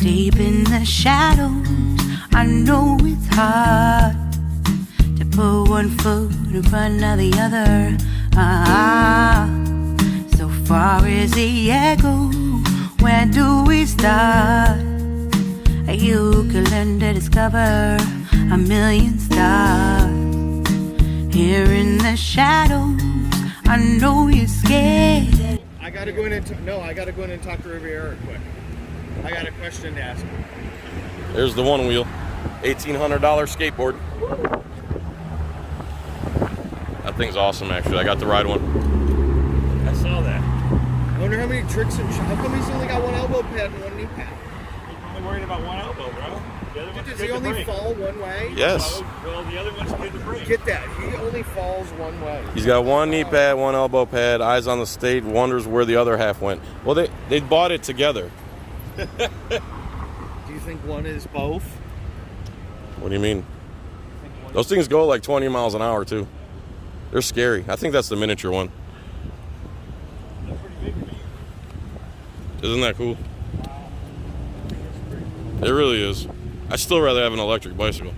Deep in the shadows, I know it's hard to put one foot in front of the other. So far as the echo, where do we start? You can learn to discover a million stars. Here in the shadows, I know you're scared. I gotta go in and talk to Riviera quick. I got a question to ask him. There's the one wheel, $1,800 skateboard. That thing's awesome, actually. I got to ride one. I saw that. I wonder how many tricks and how come he's only got one elbow pad and one knee pad? I'm only worried about one elbow, bro. The other one's Does he only fall one way? Yes. Well, the other one's good to break. Get that. He only falls one way. He's got one knee pad, one elbow pad, eyes on the state, wonders where the other half went. Well, they bought it together. Do you think one is both? What do you mean? Those things go like 20 miles an hour, too. They're scary. I think that's the miniature one. They're pretty big for you. Isn't that cool? It really is. I'd still rather have an electric bicycle.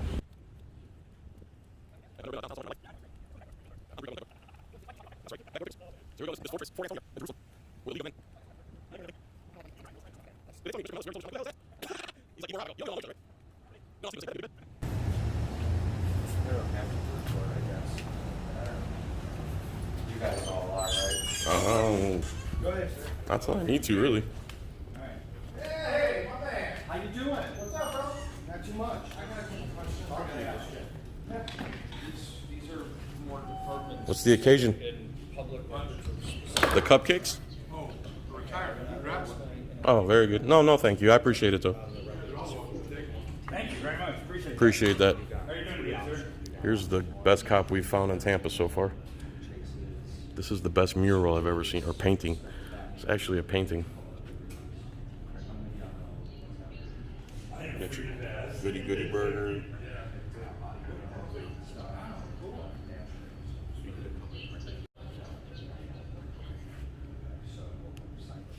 You guys all are, right? Go ahead, sir. That's all I need to, really. All right. Hey, my man. How you doing? What's up, bro? Not too much. I got a couple questions. These are more departments. What's the occasion? In public The cupcakes? Oh, retirement. Grab one. Oh, very good. No, thank you. I appreciate it, though. Thank you very much. Appreciate it. Appreciate that. How are you doing today, sir? Here's the best cop we've found in Tampa so far. This is the best mural I've ever seen, or painting. It's actually a painting. Goody Goody Burger.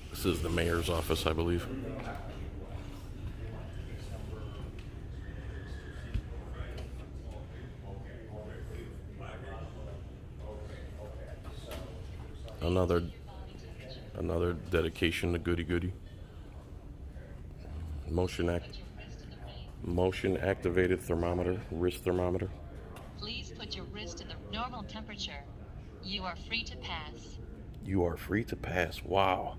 This is the mayor's office, I believe. Another dedication to Goody Goody. Motion activated thermometer, wrist thermometer. Please put your wrist in the normal temperature. You are free to pass. You are free to pass. Wow.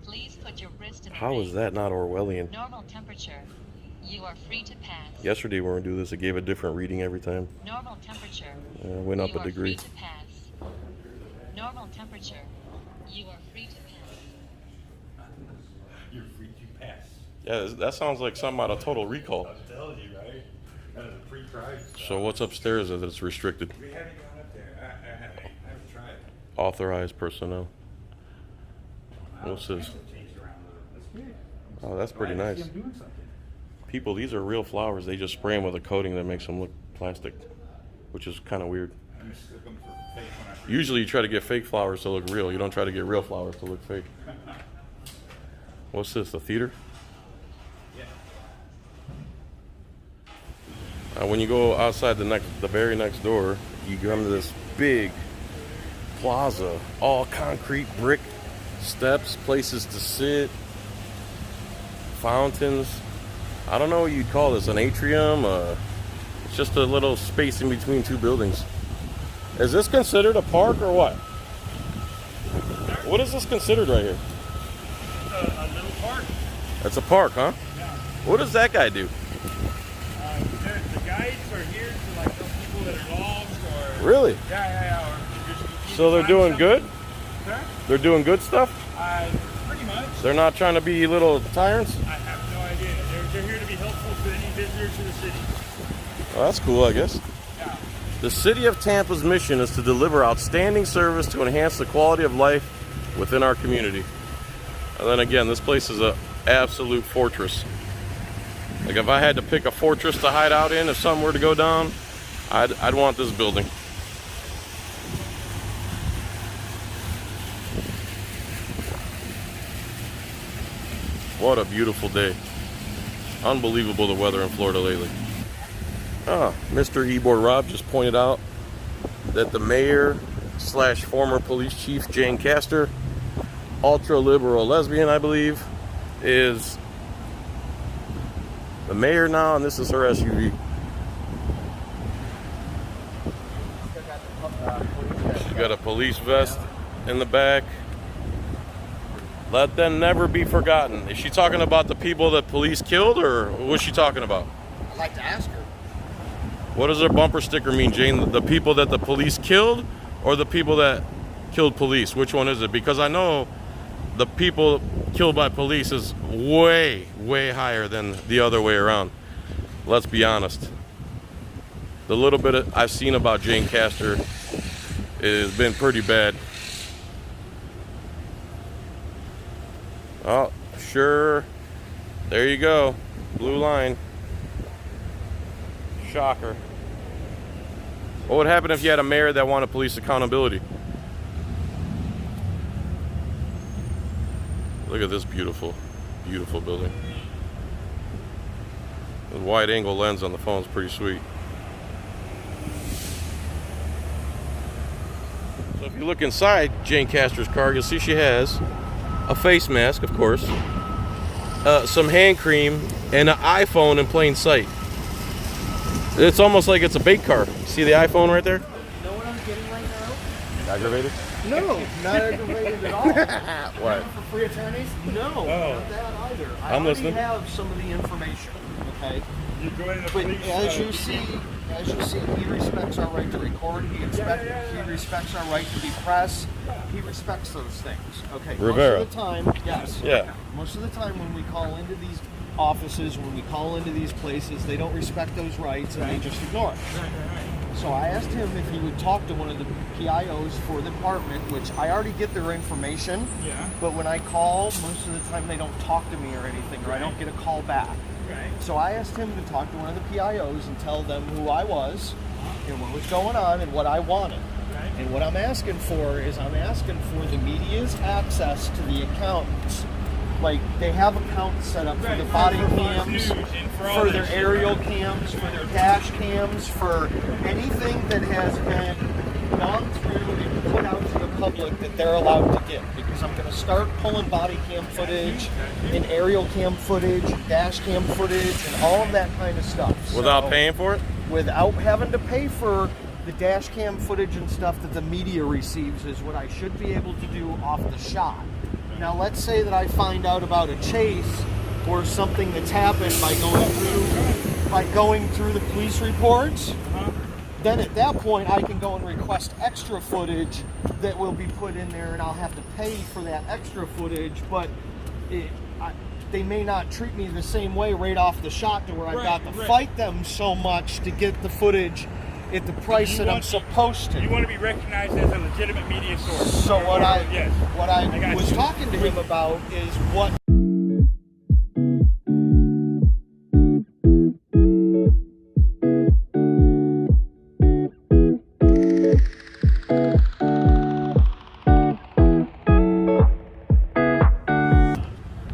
Please put your wrist in the How is that not Orwellian? normal temperature. You are free to pass. Yesterday when we were doing this, it gave a different reading every time. Normal temperature. Went up You a are degree. free to pass. Normal temperature. You are free to pass. You're free to pass. Yeah, that sounds like something out of Total Recall. I'm telling you, right? That is a pre-tried stuff. So what's upstairs that it's restricted? We haven't gone up there. I haven't tried. Authorized personnel. What's this? Changed around a little. That's good. Oh, that's pretty Glad to nice. see I'm doing something. People, these are real flowers. They just spray them with a coating that makes them look plastic, which is kind of weird. I'm just looking for fake when I Usually you try to get fake flowers to look real. You don't try to get real flowers to look fake. What's this, the theater? Yeah. When you go outside the very next door, you come to this big plaza, all concrete, brick, steps, places to sit, fountains. I don't know what you'd call this, an atrium. It's just a little space in between two buildings. Is this considered a park or what? What is this considered right here? A little park. It's a park, huh? Yeah. What does that guy do? The guides are here to like help people that are lost or. Really? Yeah. Or just So they're doing good? Sir? They're doing good stuff? Pretty much. They're not trying to be little tyrants? I have no idea. They're here to be helpful to any visitors to the city. Well, that's cool, I guess. Yeah. The City of Tampa's mission is to deliver outstanding service to enhance the quality of life within our community. And then again, this place is an absolute fortress. Like if I had to pick a fortress to hide out in, if something were to go down, I'd want this building. What a beautiful day. Unbelievable the weather in Florida lately. Mr. Ebor Rob just pointed out that the mayor / former police chief Jane Castor, ultra liberal lesbian I believe, is the mayor now, and this is her SUV. She's got a police vest in the back. Let them never be forgotten. Is she talking about the people that police killed, or what's she talking about? I'd like to ask her. What does her bumper sticker mean, Jane? The people that the police killed, or the people that killed police? Which one is it? Because I know the people killed by police is way, way higher than the other way around. Let's be honest. The little bit I've seen about Jane Castor has been pretty bad. Oh, sure. There you go. Blue line. Shocker. What would happen if you had a mayor that wanted police accountability? Look at this beautiful, beautiful building. The wide angle lens on the phone is pretty sweet. So if you look inside Jane Castor's car, you'll see she has a face mask, of course, some hand cream, and an iPhone in plain sight. It's almost like it's a bait car. See the iPhone right there? You know what I'm getting right now? Aggravated? No, not aggravated at all. What? For free attorneys? No, not that either. I'm listening. I already have some of the information, okay? You join the But police. as you see, he respects our right to record. He respects our right to be press. He respects those things. Okay. Rivera. Most of the time, yes. Yeah. Most of the time when we call into these offices, when we call into these places, they don't respect those rights and they just ignore it. So I asked him if he would talk to one of the PIOs for the department, which I already get their information. Yeah. But when I call, most of the time they don't talk to me or anything, or I don't get a call back. Right. So I asked him to talk to one of the PIOs and tell them who I was and what was going on and what I wanted. Right. And what I'm asking for is I'm asking for the media's access to the accounts. Like, they have accounts set up for the body cams, for their aerial cams, for their dash cams, for anything that has been gone through and put out to the public that they're allowed to get. Because I'm going to start pulling body cam footage and aerial cam footage, dash cam footage, and all of that kind of stuff. Without So, paying for it? without having to pay for the dash cam footage and stuff that the media receives is what I should be able to do off the shot. Now let's say that I find out about a chase or something that's happened by going through the police reports. Then at that point I can go and request extra footage that will be put in there, and I'll have to pay for that extra footage, but they may not treat me the same way right off the shot to where I've got to fight them so much to get the footage at the price that I'm supposed to. You want to be recognized as a legitimate media source. So what I got was you. talking to him about is what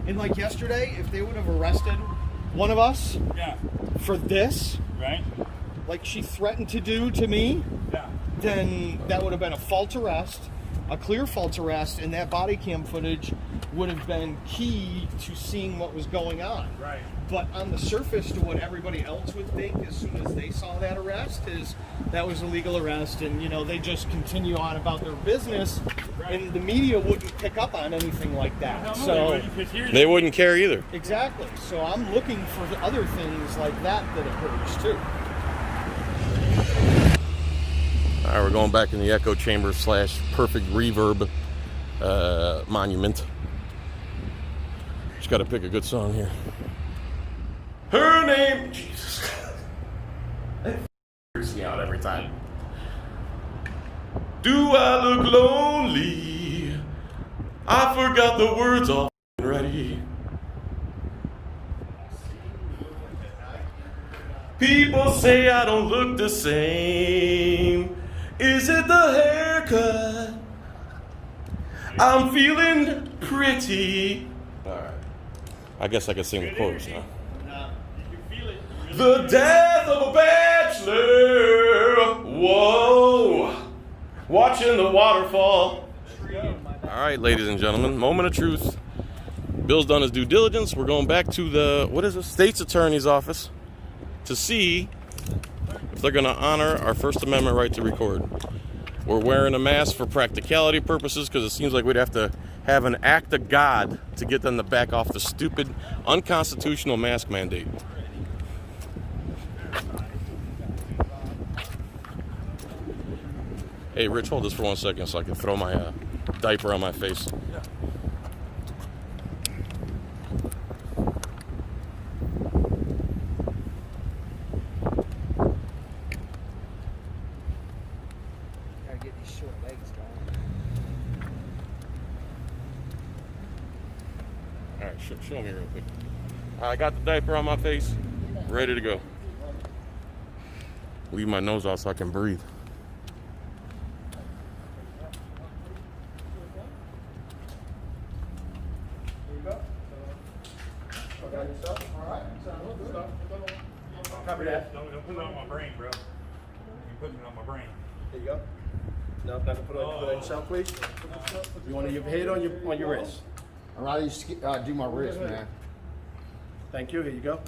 and like yesterday, if they would have arrested one of us Yeah. for this, Right. like she threatened to do to me, Yeah. then that would have been a false arrest, a clear false arrest, and that body cam footage would have been key to seeing what was going on. Right. But on the surface, to what everybody else would think as soon as they saw that arrest, is that was a legal arrest, and they just continue on about their business, and the media wouldn't pick up on anything like that. So They wouldn't care either. exactly. So I'm looking for the other things like that occurs too. All right, we're going back in the echo chamber / perfect reverb monument. Just got to pick a good song here. Her name, Jesus. That freaks me out every time. Do I look lonely? I forgot the words already. People say I don't look the same. Is it the haircut? I'm feeling pretty. All right. I guess I can sing the chorus now. The death of a bachelor. Whoa. Watching the waterfall. All right, ladies and gentlemen, moment of truth. Bill's done his due diligence. We're going back to the, what is it, State's Attorney's office to see if they're going to honor our First Amendment right to record. We're wearing a mask for practicality purposes because it seems like we'd have to have an act of God to get them to back off the stupid, unconstitutional mask mandate. Hey, Rich, hold this for 1 second so I can throw my diaper on my face. Gotta get these short legs going. All right, show me real quick. I got the diaper on my face, ready to go. Leave my nose out so I can breathe. Copy that. Don't put it on my brain, bro. You're putting it on my brain. There you go. No, not to put it on yourself, please. You want your head on your wrist. I'd rather you do my wrist, man. Thank you. Here you go.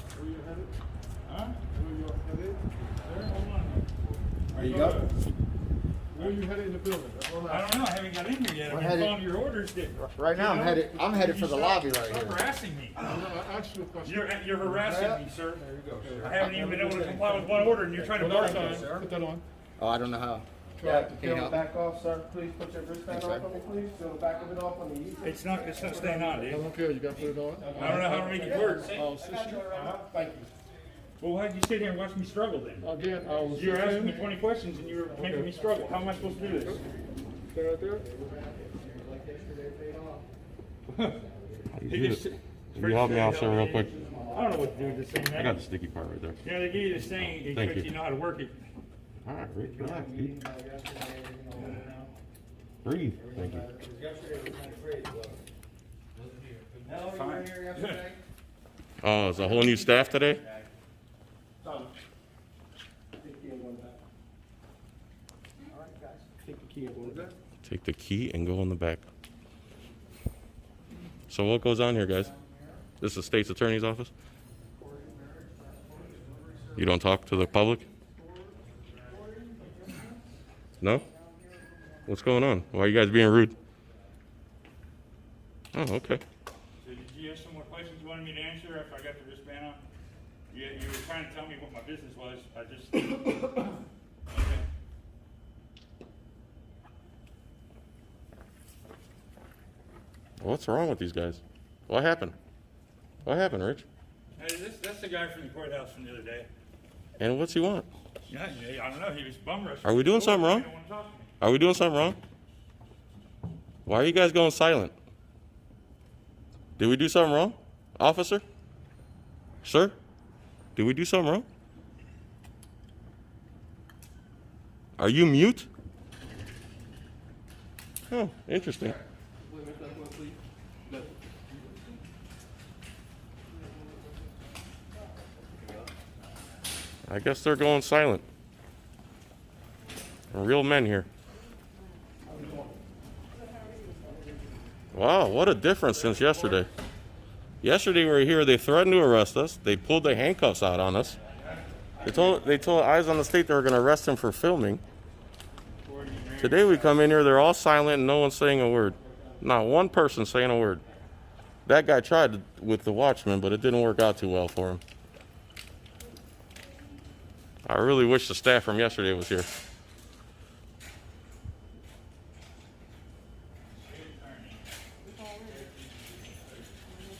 Huh? There you go. Where are you headed in the building? I don't know. I haven't got in here yet. We're I've been headed- following your orders. Right now, I'm headed for the lobby right Stop here. harassing me. I asked you a question. You're harassing me, sir. There you go, sir. I haven't even been able to comply with one order, and you're trying to Put bar that on, time. put that on. Oh, I don't know how. Try Can you help? Back off, sir. Please put your wristband Thanks, off sir. of me, please. Feel the back of it off on the easel. It's not staying on, I dude. don't care, you gotta put it on. I don't know how to make it work. I'll assist you. Thank you. Well, why'd you sit here and watch me struggle then? Again, I will You're assist asking me you. 20 questions and you were making me struggle. How am I supposed to do this? Stay right there. Can you help me out, sir, real quick? I don't know what to do with this thing, man. I got the sticky part right there. Yeah, they give you this thing, they Thank expect you. you to know how to work it. All right, Rick, relax, dude. Breathe. Thank you. Fine. Oh, it's a whole new staff today? Take the key and go in the back. So what goes on here, guys? This is the State's Attorney's office? You don't talk to the public? No? What's going on? Why are you guys being rude? Oh, okay. So did you have some more questions you wanted me to answer after I got the wristband on? You were trying to tell me what my business was. I just... Okay. What's wrong with these guys? What happened? What happened, Rich? Hey, that's the guy from the courthouse from the other day. And what's he want? Yeah, I don't know. He was bum rushing. Are we doing something wrong? He didn't want to talk to me. Are we doing something wrong? Why are you guys going silent? Did we do something wrong? Officer? Sir? Did we do something wrong? Are you mute? Oh, interesting. I guess they're going silent. Real men here. Wow, what a difference since yesterday. Yesterday we were here, they threatened to arrest us. They pulled their handcuffs out on us. They told Eyes on the State they were going to arrest him for filming. Today we come in here, they're all silent and no one's saying a word. Not one person saying a word. That guy tried with the watchman, but it didn't work out too well for him. I really wish the staff from yesterday was here.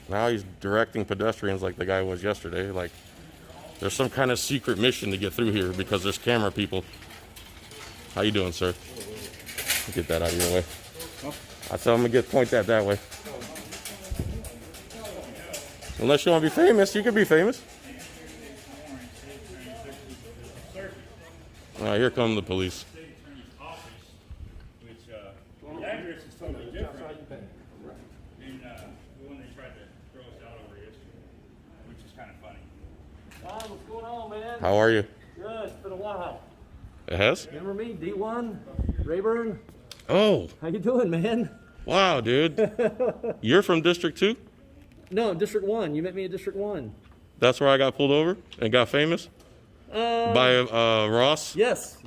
Now he's directing pedestrians like the guy was yesterday. Like there's some kind of secret mission to get through here because there's camera people. How you doing, sir? Get that out of your way. I tell him to point that way. Unless you want to be famous, you can be famous. Here come the police. Which, the address is totally different than the one they tried to throw us out over yesterday, which is kind of funny. What's going on? How are you? Good, it's been a while. It has? Remember me, D1, Rayburn? Oh, How you doing, man? wow, dude. You're from District 2? No, District 1. You met me at District 1. That's where I got pulled over and got famous? By Ross? Yes.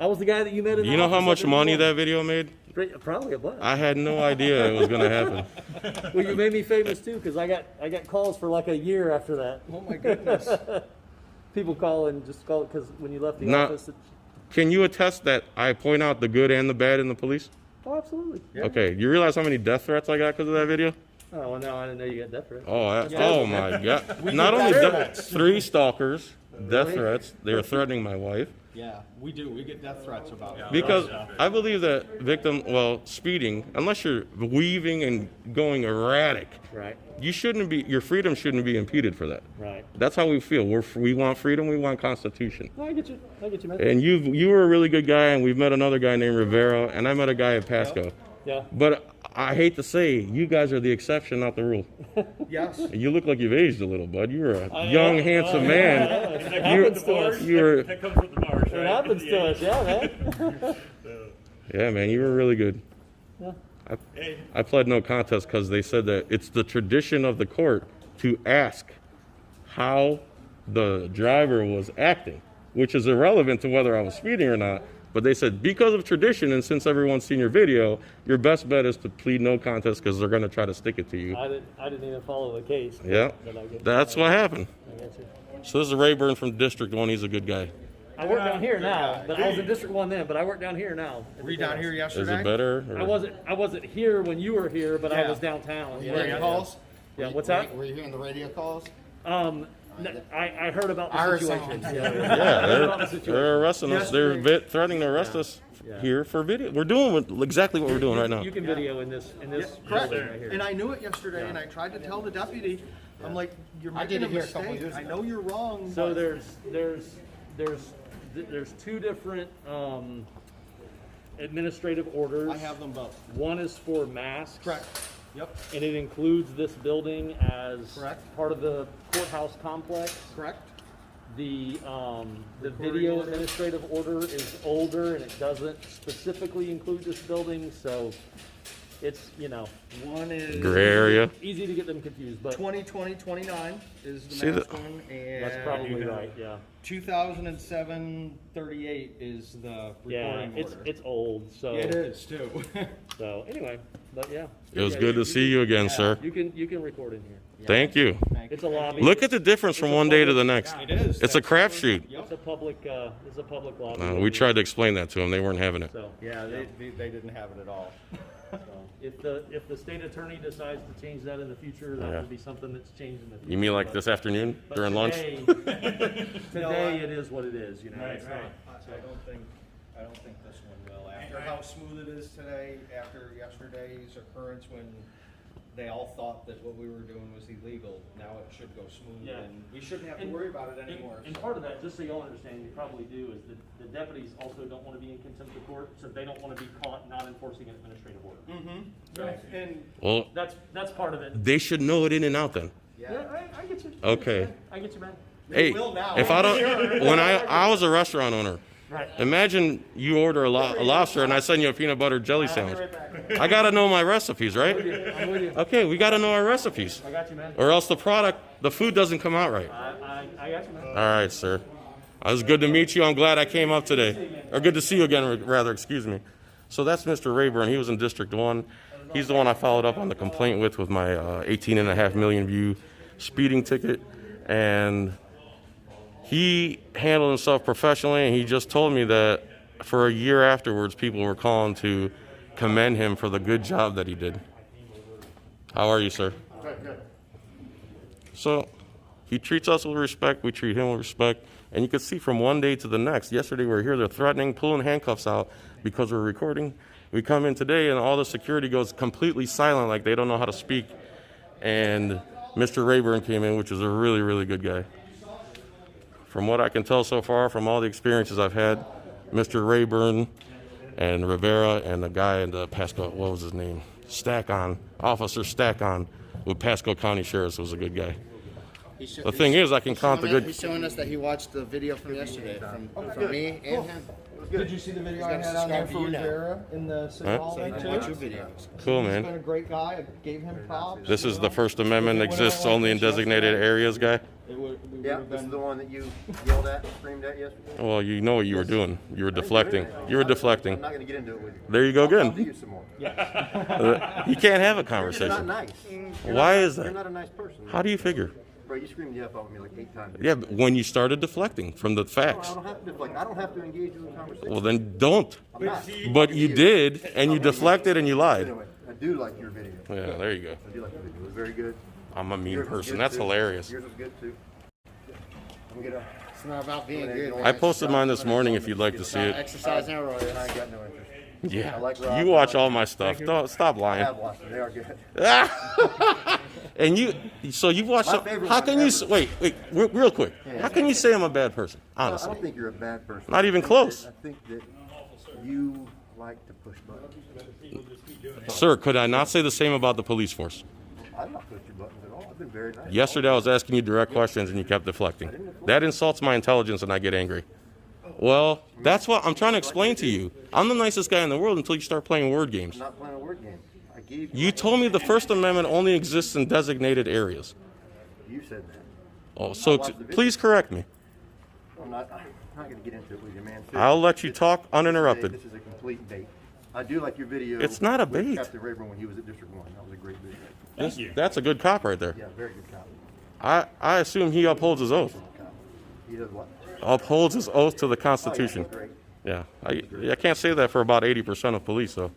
I was the guy that you met in the You know how office much at money D1. that video made? Probably a bunch. I had no idea it was going to happen. Well, you made me famous too, because I got calls for like a year after that. Oh my goodness. People call and just call it because when you left the Now- office. Can you attest that I point out the good and the bad in the police? Oh, absolutely. Okay, you realize how many death threats I got because of that video? Oh, well, no, I didn't know you got death threats. Oh my God. Not only three stalkers, death threats, they were threatening my wife. Yeah, we do. We get death threats about it. Because I believe that speeding, unless you're weaving and going erratic, Right. your freedom shouldn't be impeded for that. Right. That's how we feel. We want freedom, we want Constitution. No, I get you, man. And you were a really good guy, and we've met another guy named Rivera, and I met a guy at Pasco. Yeah. But I hate to say, you guys are the exception, not the rule. Yes. You look like you've aged a little, bud. You're a young, handsome man. It happens to us. That comes with the bars, right? It happens to us, yeah, man. Yeah, man, you were really good. Yeah. I pled no contest because they said that it's the tradition of the court to ask how the driver was acting, which is irrelevant to whether I was speeding or not. But they said because of tradition and since everyone's seen your video, your best bet is to plead no contest because they're going to try to stick it to you. I didn't even follow the case. Yeah, But I get- that's what happened. I get you. So this is Rayburn from District 1. He's a good guy. I work down here now, but I was in District 1 then, but I work down here now. Were you down here Is yesterday? it better? or- I wasn't here when you were here, but I Yeah. was downtown. Radio calls? Yeah, what's that? Were you hearing the radio calls? I heard about the I heard situation. something. Yeah, Yeah, they're arresting us. They're threatening to arrest us here for video. We're doing exactly what we're doing right now. You can video in this Correct. building right here. And I knew it yesterday, and I tried to tell the deputy, I'm like, you're I did making a it here a couple mistake. years I ago. know you're wrong. So but- there's two different administrative orders. I have them both. One is for masks. Correct. Yep. And it includes this building as Correct. part of the courthouse complex. Correct. The video administrative order is older and it doesn't specifically include this building, so it's, One is Gray area. easy to get them confused, but 2020-29 is the See mask the- one, and that's probably right, yeah. 2007-38 is the Yeah, recording order. it's old, so. It is too. So anyway, but yeah. It was good to see you again, sir. You can record in here. Thank you. It's a lobby. Look at the difference from one day to the next. It is. It's a crapshoot. It's a public lobby. We tried to explain that to them. They weren't having it. So, Yeah, they didn't have it at all. so if the state attorney decides to change that in the future, that Yeah. would be something that's changed in the future. You mean like But- this afternoon but during lunch? today, it is what it is, It's not- I don't think this one will. After how smooth it is today, after yesterday's occurrence when they all thought that what we were doing was illegal, now it should go smooth Yeah. and we shouldn't have to And- worry about it anymore. And part of that, just so y'all understand, you probably do, is that the deputies also don't want to be in contempt of court, so they don't want to be caught not enforcing an administrative order. And Well, That's part of it. they should know it in and out then. Yeah, I get you. Okay. I get you, man. Hey, will now. if I don't, when I was a restaurant owner, Right. imagine you order a lobster and I send you a peanut butter jelly sandwich. I gotta know my recipes, right? I'm with you. Okay, we gotta know our recipes, I got you, man. or else the food doesn't come out right. I got you, man. All right, sir. It was good to meet you. I'm glad I came up today. Or good to see you again, rather, excuse me. So that's Mr. Rayburn. He was in District 1. He's the one I followed up on the complaint with my 18.5 million view speeding ticket. And he handled himself professionally, and he just told me that for a year afterwards, people were calling to commend him for the good job that he did. How are you, sir? Good. So he treats us with respect, we treat him with respect, and you can see from one day to the next. Yesterday we were here, they're threatening, pulling handcuffs out because we're recording. We come in today and all the security goes completely silent, like they don't know how to speak. And Mr. Rayburn came in, which is a really, really good guy. From what I can tell so far, from all the experiences I've had, Mr. Rayburn and Rivera and the guy in the Pasco, what was his name? Officer Stack on with Pasco County Sheriff's was a good guy. The thing is, I can count the good. He's showing us that he watched the video from yesterday from me and him. Did you see the video I had on there for Rivera in the city Huh? hall? So he there, can too? watch your videos. Cool, He's been man. a great guy. I gave him props. This is the First Amendment exists only in designated areas guy. Yeah, this is the one that you yelled at, screamed at yesterday. Well, you know what you were doing. You were deflecting. You were I'm deflecting. not going to get into it with you. There you go I'll talk to again. you some more. You can't have a You're not conversation. nice. Why is You're that? not a nice person. How do you figure? Bro, you screamed the F out at me like 8 times. Yeah, but when you started deflecting from the No, facts. I don't have to deflect. I don't have to engage you in conversation. Well, then don't. I'm not. But you did, and you deflected and you lied. Anyway, I do like your video. Yeah, there you go. I do like your video. It was very good. I'm a mean Yours was person. good, That's too. hilarious. Yours was good too. I'm gonna. It's not about being good. I posted mine this morning if you'd like to see it. Exercise and roid. I ain't got no interest. Yeah. I like Rob. You watch all my stuff. Don't stop I lying. have watched them. They are good. And so you've watched. My favorite How one can you? ever. Wait, real quick. How can you say I'm a bad person? I Honestly, don't think you're a bad person. Not even I think close. that- I think that you like to push buttons. sir, could I not say the same about the police force? I've not pushed your buttons at all. I've been very nice. Yesterday I was asking you direct questions and you kept deflecting. That insults my intelligence and I get angry. Well, that's what I'm trying to explain to you. I'm the nicest guy in the world until you start playing word games. I'm not playing a word game. I gave You told me the First Amendment only exists in designated areas. You said that. Oh, so please correct me. I'm not going to get into it with you, man. I'll let you talk uninterrupted. This is a complete bait. I do like your video. It's not a with bait. Captain Rayburn when he was at District 1. That was a great video. That's a good cop right there. Yeah, very good cop. I assume he upholds his oath. He does what? Upholds his oath to the Constitution. Oh, Yeah, I can't say that for about 80% of police, though.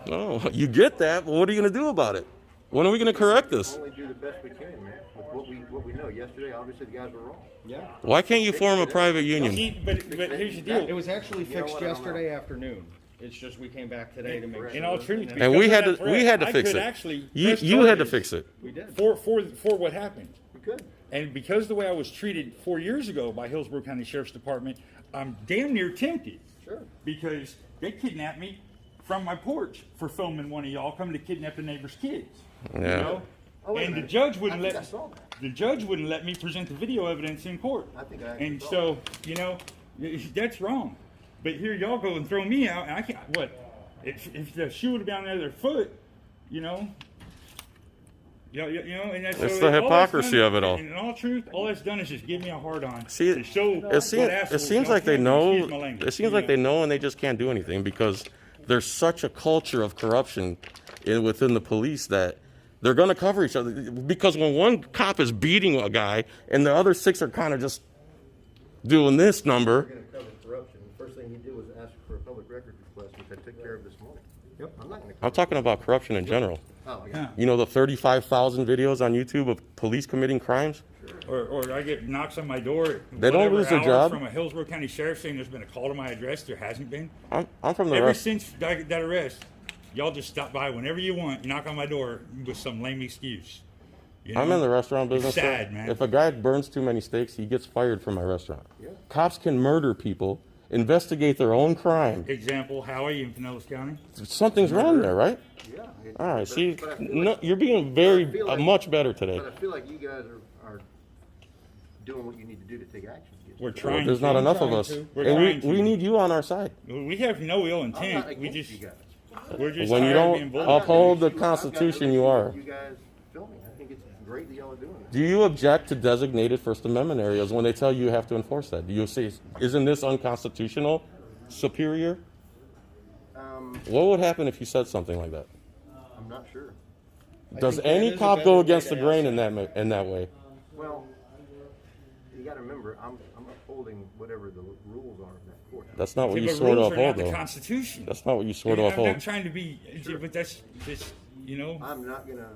No, you get that, but what are you going to do about it? When are we going to correct this? Only do the best we can, man. With what we know. Yesterday, obviously, the guys were wrong. Yeah. Why can't you form a private union? But here's the deal. It was actually You know fixed what, I don't yesterday afternoon. It's just we came back today to make sure. In all truth, And we had because of that to threat, fix I could it. actually You press had to charges fix it. We did. for what happened. We could. And because the way I was treated 4 years ago by Hillsborough County Sheriff's Department, I'm damn near tempted. Sure. Because they kidnapped me from my porch for filming one of y'all coming to kidnap the neighbor's kids. You Yeah. know? Oh, wait a And the minute. judge wouldn't I think let I saw that. the judge wouldn't let me present the video evidence in court. I think I actually And saw so, you know, that's wrong. But here y'all go and throw me out, and I can't. What? If the shoe would have been on the other foot, you know. You know, and that's It's so the all that's hypocrisy done- of it all. And in all truth, all that's done is just give me a hard on. See, to show it what seems assholes like they don't know. excuse my language, It seems you like know? they know and they just can't do anything because there's such a culture of corruption within the police that they're going to cover each other. Because when one cop is beating a guy and the other 6 are kind of just doing this number. We're going to cover corruption. The first thing he did was ask for a public record request, which I took care of this morning. Yep. I'm not going to. I'm talking about corruption in general. Oh, yeah. You know the 35,000 videos on YouTube of police committing crimes? Or I get knocks on my door. They don't whatever lose their hour job. From a Hillsborough County Sheriff saying there's been a call to my address. There hasn't been. I'm from the Ever rest. since that arrest, y'all just stop by whenever you want. You knock on my door with some lame excuse. You I'm know? in the restaurant It's business. sad, so man. If a guy burns too many steaks, he gets fired from my restaurant. Cops can murder people, investigate their own crime. Example, Howie in Pinellas County. Something's wrong there, right? Yeah. All right. See, But I feel no, like- you're being I feel like- much better today. But I feel like you guys are doing what you need to do to take action. We're trying. There's to. not enough of us, We're and trying we to. need you on our side. We have no ill I'm not intent. We against just you guys. we're just When you tired of being don't bullied. uphold the I've got Constitution, no you issue are. with You guys filming. I think it's great that y'all are doing Do you object to designated First Amendment areas when they tell you have to enforce that? Do you say, isn't this unconstitutional, superior? it. What would happen if you said something like that? I'm not sure. Does think that any is a cop better go way against to the grain ask in that way? Well, you got to remember, I'm upholding whatever the rules are in that court. That's not what you But swore to rules are not uphold, the though. Constitution. That's not what you swore to I'm uphold. not trying to be, but that's just you know. I'm not gonna.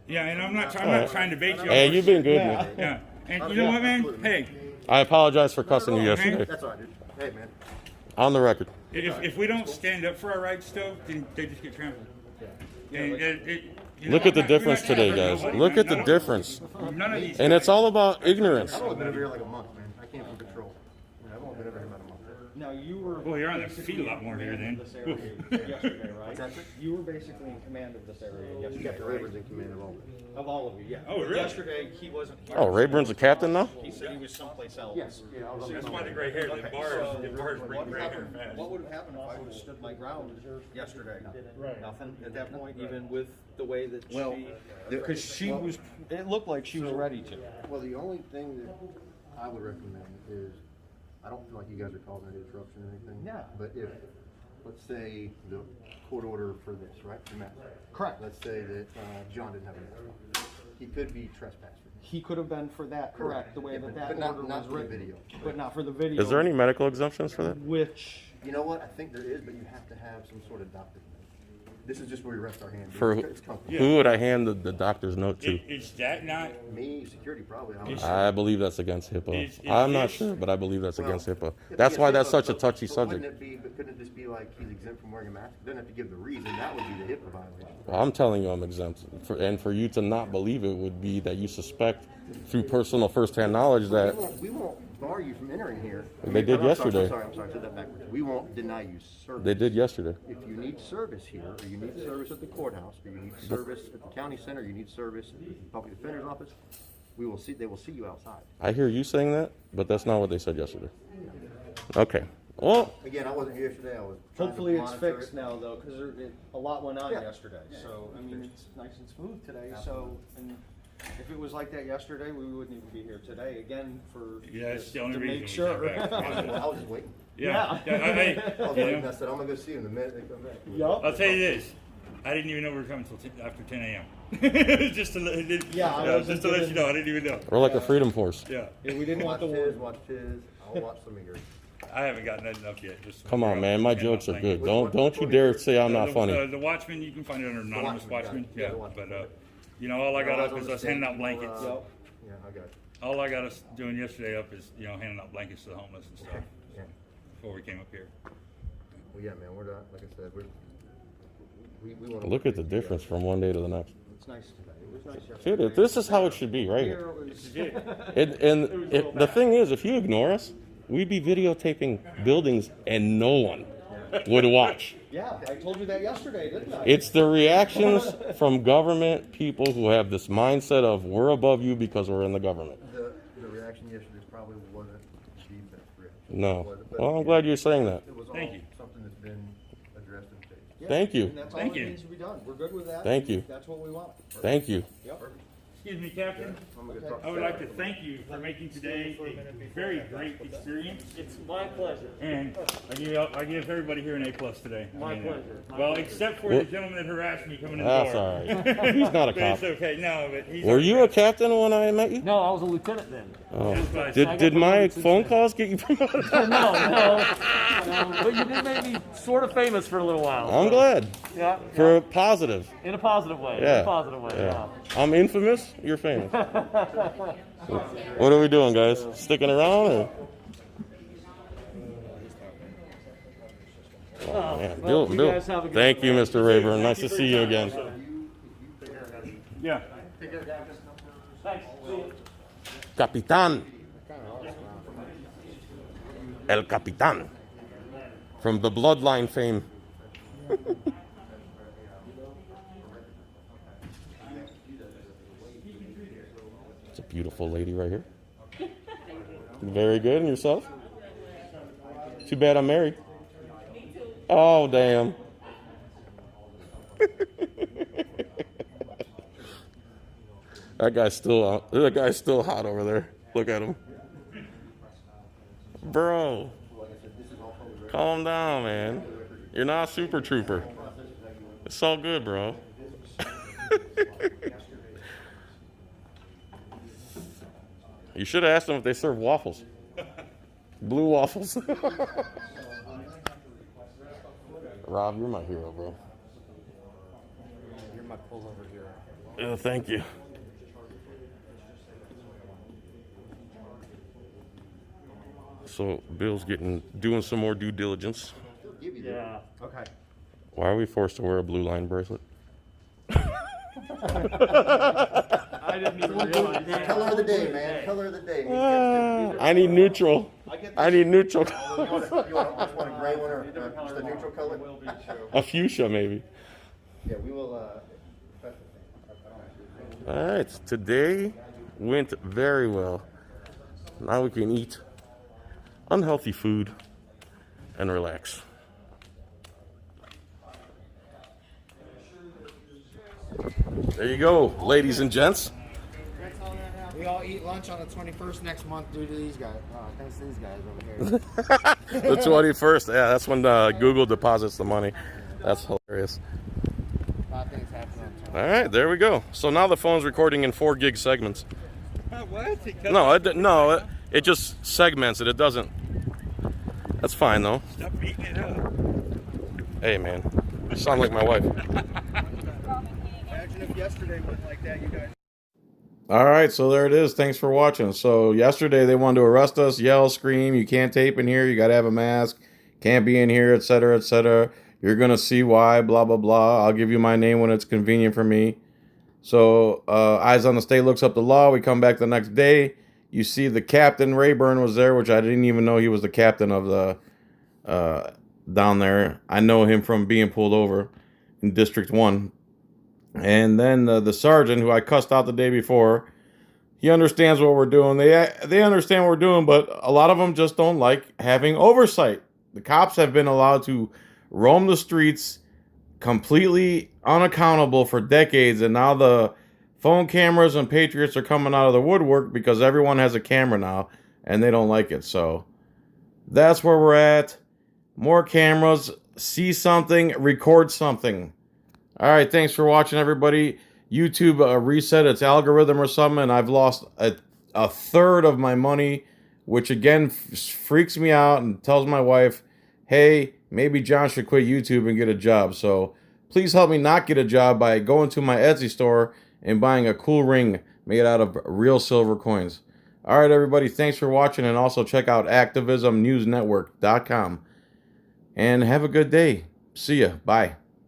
Yeah, and I'm not Alright. trying to debate you. Hey, you've been good, Yeah. man. Yeah, and you know what, man? Hey, I apologize for cussing you yesterday. That's all right, dude. Hey, man. On the record. if we don't stand up for our rights, though, then they just get trampled. And you know, Look at the I'm not- difference we're not trying to today, hurt guys. nobody, Look man. at the None of- difference. None of these. And it's all about ignorance. I've only been over here like a month, man. I came from patrol. I've only been over here about a month. Now you were. Well, you're on the basically feet a lot in more here command then. of this area yesterday, right? That's it? You were basically in command of this area yesterday. Captain right? Rivers in command of all of it. Of all of you, yeah. Oh, really? Yesterday he wasn't here. Oh, Rayburn's a captain now? He said he was someplace else. Yes, yeah, I was on That's the why the gray hair, the bars bring gray hair fast. What would have happened if I would have stood my ground yesterday? Nothing at that point, even with the way that Well, she, the- because she well- was, it looked like she was ready to. Well, the only thing that I would recommend is, I don't feel like you guys are causing any disruption or anything. Yeah. But if, let's say, the court order for this, right, for Matt. Correct. Let's say that John didn't have a mask. He could be trespassed. He could have been for that, correct, the way Yeah, that but that not- order not was for the written. video. But not for the video. Is there any medical exemptions for that? Which, You know what, I think there is, but you have to have some sort of doctor. This is just where we rest our hands. For It's comfortable. who would I hand the doctor's note to? Is that not, Me, security probably. I don't know. I believe that's against HIPAA. Is I'm not this- sure, but I believe that's Well, against HIPAA. if That's he why gets that's HIPAA, such a but- touchy but wouldn't subject. it be, but couldn't it just be like he's exempt from wearing a mask? Doesn't have to give the reason. That would be the HIPAA violation. Well, I'm telling you I'm exempt. And for you to not believe it would be that you suspect through personal first-hand knowledge that We won't bar you from entering here. They did yesterday. I'm sorry, I said that backwards. We won't deny you service. they did yesterday. If you need service here, or you need service at the courthouse, or you need service at the county center, you need service at the public defender's office, they will see you outside. I hear you saying that, but that's not what they said yesterday. Okay. Well, Again, I wasn't here yesterday, I was trying to hopefully it's monitor fixed it. now though, because a lot went on Yeah. yesterday. So, I mean, it's nice and smooth today, so, and if it was like that yesterday, we wouldn't even be here today, again, for, yeah, that's the only to reason. make we sure. came back. I was just waiting. Yeah, Yeah. I was you waiting, know, I said, I'm gonna go see them the minute they come back. Yup. I'll tell you this, I didn't even know we were coming till after 10 a.m. just to let, Yeah, I wasn't just to let you given- know, I didn't even know. we're like a freedom force. Yeah, Yeah, we didn't want Watch the his, word. watch his, I'll watch some of yours. I haven't gotten nothing up yet. Just Come on, man. My jokes are good. Don't you dare say I'm not funny. The Watchmen, you can find it under Anonymous Watchmen, got Watchmen. it. Yeah, Yeah, the Watchmen. but you know, all I got up is us handing out blankets. Yup. Yeah, I got it. All I got us doing yesterday up is, you know, handing out blankets to the homeless and stuff Yeah. before we came up here. Well, yeah, man, we're not, like I said, we wanna. Look at the difference from one day to the next. It's nice today. It was nice yesterday. Dude, this is how it should be, right Here here. it was. And the thing is, if you ignore us, we'd be videotaping buildings and no one would watch. Yeah, I told you that yesterday, didn't I? It's the reactions from government people who have this mindset of we're above you because we're in the government. The reaction yesterday probably wasn't the best reaction. No. Well, I'm glad you're saying that. It was all Thank you. something that's been addressed and changed. Yeah, Thank you. And that's all Thank that you. needs to be done. We're good with that. Thank you. That's what we want. Thank you. Yep. Excuse me, Captain. I'm gonna talk I would like to thank you for making today a very great experience. It's my pleasure. And I give everybody here an A+ today. My I mean, pleasure. Well, except for Well- the gentleman that harassed me coming in the That's door. all right. He's not a But cop. it's okay. No, but he's. Were you a captain when I met you? No, I was a lieutenant then. Oh. That's what I Did, said. did my phone calls get you promoted? No. But you did make me sort of famous for a little while. I'm so, glad. Yeah. For a positive. In a positive way. Yeah. In a positive way. Yeah. I'm infamous. You're famous. What are we doing, guys? Sticking around? Or? Oh, man. well, Bill, you Bill. guys have a good Thank you, Mr. Rayburn. Nice to see you again. Yeah. Thanks. See you. Capitan. El Capitan. From the Bloodline fame. It's a beautiful lady right here. Very good. And yourself? Too bad I'm married. Oh, damn. That guy's still hot over there. Look at him. Bro. Calm down, man. You're not a super trooper. It's all good, bro. You should have asked them if they serve waffles. Blue waffles. Rob, you're my hero, bro. You're my pullover here. Yeah, thank you. So Bill's doing some more due diligence. Yeah. Okay. Why are we forced to wear a blue line bracelet? I I didn't even realize that. Color of the day, man. Color of the day. I need neutral. I need neutral. You want a gray one or just a neutral color? A fuchsia, maybe. Yeah, we will. All right, today went very well. Now we can eat unhealthy food and relax. There you go, ladies and gents. We all eat lunch on the 21st next month due to these guys. Thanks to these guys over here. The 21st, yeah, that's when Google deposits the money. That's hilarious. A lot of things happen on All right, there we go. So now the phone's recording in 4 gig segments. What? No, it just segments it. It doesn't. That's fine though. Stop beating it up. Hey man, you sound like my wife. Imagine if yesterday went like that, you guys. All right, so there it is. Thanks for watching. So yesterday they wanted to arrest us, yell, scream. You can't tape in here. You got to have a mask. Can't be in here, etc., etc. You're gonna see why. Blah blah blah. I'll give you my name when it's convenient for me. So Eyes on the State looks up the law. We come back the next day. You see the captain Rayburn was there, which I didn't even know he was the captain of the down there. I know him from being pulled over in District 1. And then the sergeant, who I cussed out the day before, he understands what we're doing. They understand what we're doing, but a lot of them just don't like having oversight. The cops have been allowed to roam the streets completely unaccountable for decades, and now the phone cameras and Patriots are coming out of the woodwork because everyone has a camera now, and they don't like it. So that's where we're at. More cameras, see something, record something. All right, thanks for watching, everybody. YouTube reset its algorithm or something, and I've lost a third of my money, which again freaks me out and tells my wife, hey, maybe John should quit YouTube and get a job. So please help me not get a job by going to my Etsy store and buying a cool ring made out of real silver coins. All right, everybody, thanks for watching, and also check out activismnewsnetwork.com. And have a good day. See ya. Bye.